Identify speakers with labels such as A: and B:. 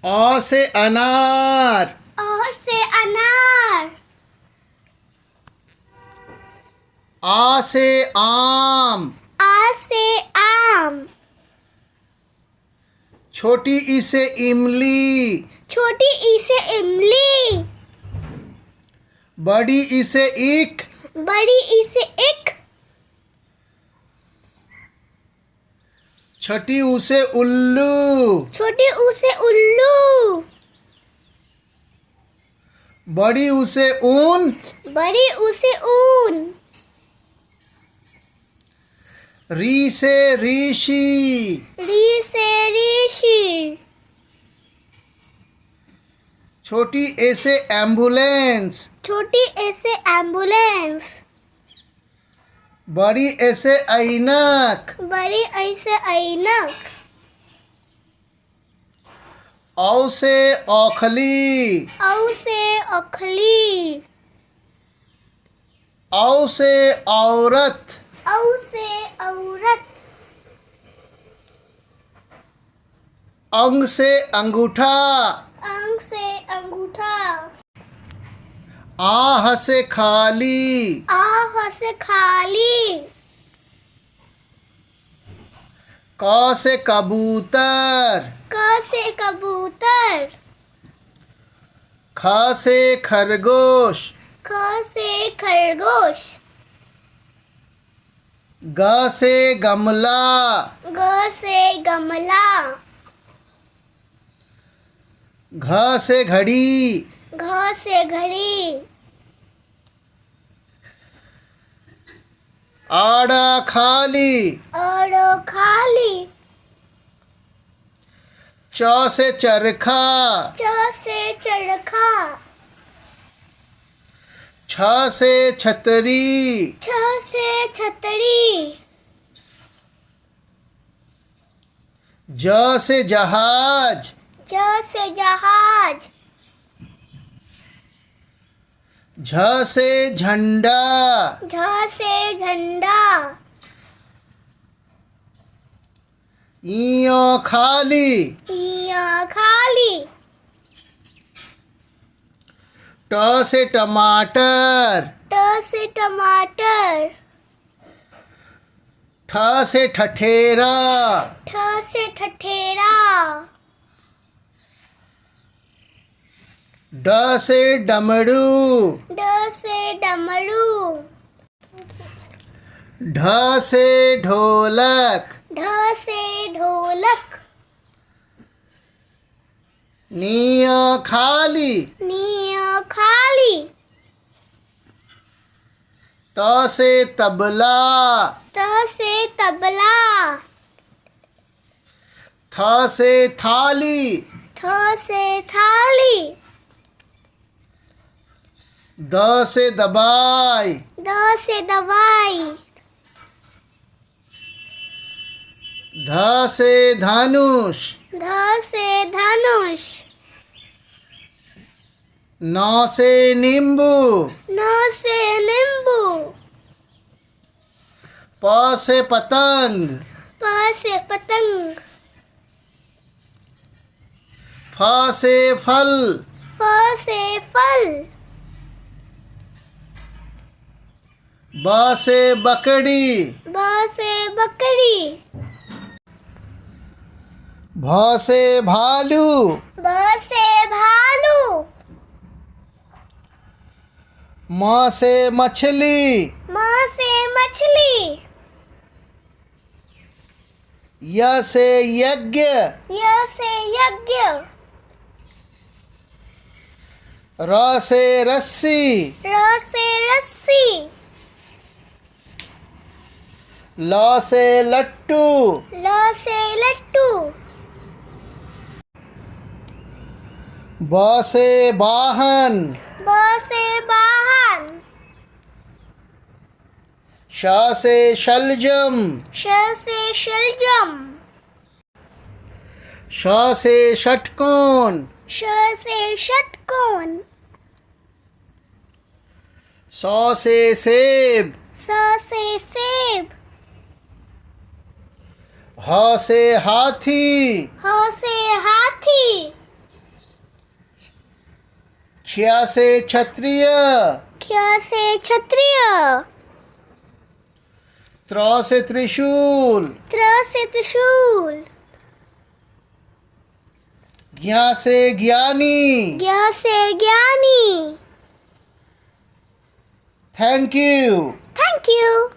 A: अ से अनार।
B: अ से अनार।
A: आ से आम।
B: आ से आम।
A: छोटी ई से इमली।
B: छोटी ई से इमली।
A: बड़ी ई से ईख।
B: बड़ी ई से इक।
A: छोटी ऊ से उल्लू।
B: छोटी ऊ से उल्लू।
A: बड़ी ऊ से ऊन।
B: बड़ी ऊ से ऊन।
A: री से ऋषि।
B: री से ऋषि।
A: छोटी ए से एम्बुलेंस।
B: छोटी ए से एम्बुलेंस।
A: बड़ी ए से ऐनक।
B: बड़ी ऐ से ऐनक।
A: औ से औखली।
B: औ से औखली।
A: औ से औरत।
B: औ से औरत।
A: अंग से अंगूठा।
B: अंग से अंगूठा।
A: आह से खाली।
B: आह से खाली।
A: क से कबूतर।
B: क से कबूतर।
A: ख से खरगोश।
B: ख से खरगोश।
A: ग से गमला।
B: ग से गमला।
A: घ से घड़ी।
B: घ से घड़ी।
A: आड़ा खाली।
B: और खाली।
A: च से चरखा।
B: च से चरखा।
A: छ से छतरी।
B: छ से छतरी।
A: ज से जहाज।
B: ज से जहाज।
A: झ से झंडा।
B: झ से झंडा।
A: ई खाली।
B: ई खाली।
A: ट से टमाटर।
B: ट से टमाटर।
A: ठ से ठठेरा।
B: ठ से ठठेरा।
A: ड से डमरू।
B: ड से डमरू।
A: ढ से ढोलक।
B: ढ से ढोलक।
A: नी खाली।
B: नी खाली।
A: त से तबला।
B: त से तबला।
A: थ से थाली।
B: थ से थाली।
A: द से दबाई।
B: द से दवाई।
A: ध से धनुष।
B: ध से धनुष।
A: न से नींबू।
B: न से नींबू।
A: प से पतंग।
B: प से पतंग।
A: फ से फल।
B: फ से फल।
A: ब से बकड़ी।
B: ब से बकरी।
A: भ से भालू।
B: ब से भालू।
A: म से मछली।
B: म से मछली।
A: य से यज्ञ।
B: य से यज्ञ।
A: र से रस्सी।
B: र से रस्सी।
A: ल से लट्टू।
B: ल से लट्टू।
A: ब से वाहन।
B: ब से वाहन।
A: श से शलजम।
B: श से शलजम।
A: श से षटकोण।
B: श से षटकोण।
A: स से सेब।
B: स से सेब।
A: ह से हाथी।
B: ह से हाथी।
A: क्ष से क्षत्रिय,
B: क्ष से क्षत्रिय,
A: त्र से त्रिशूल,
B: त्र से त्रिशूल,
A: ज्ञ से ज्ञानी।
B: ज्ञ से ज्ञानी।
A: Thank you.
B: Thank you.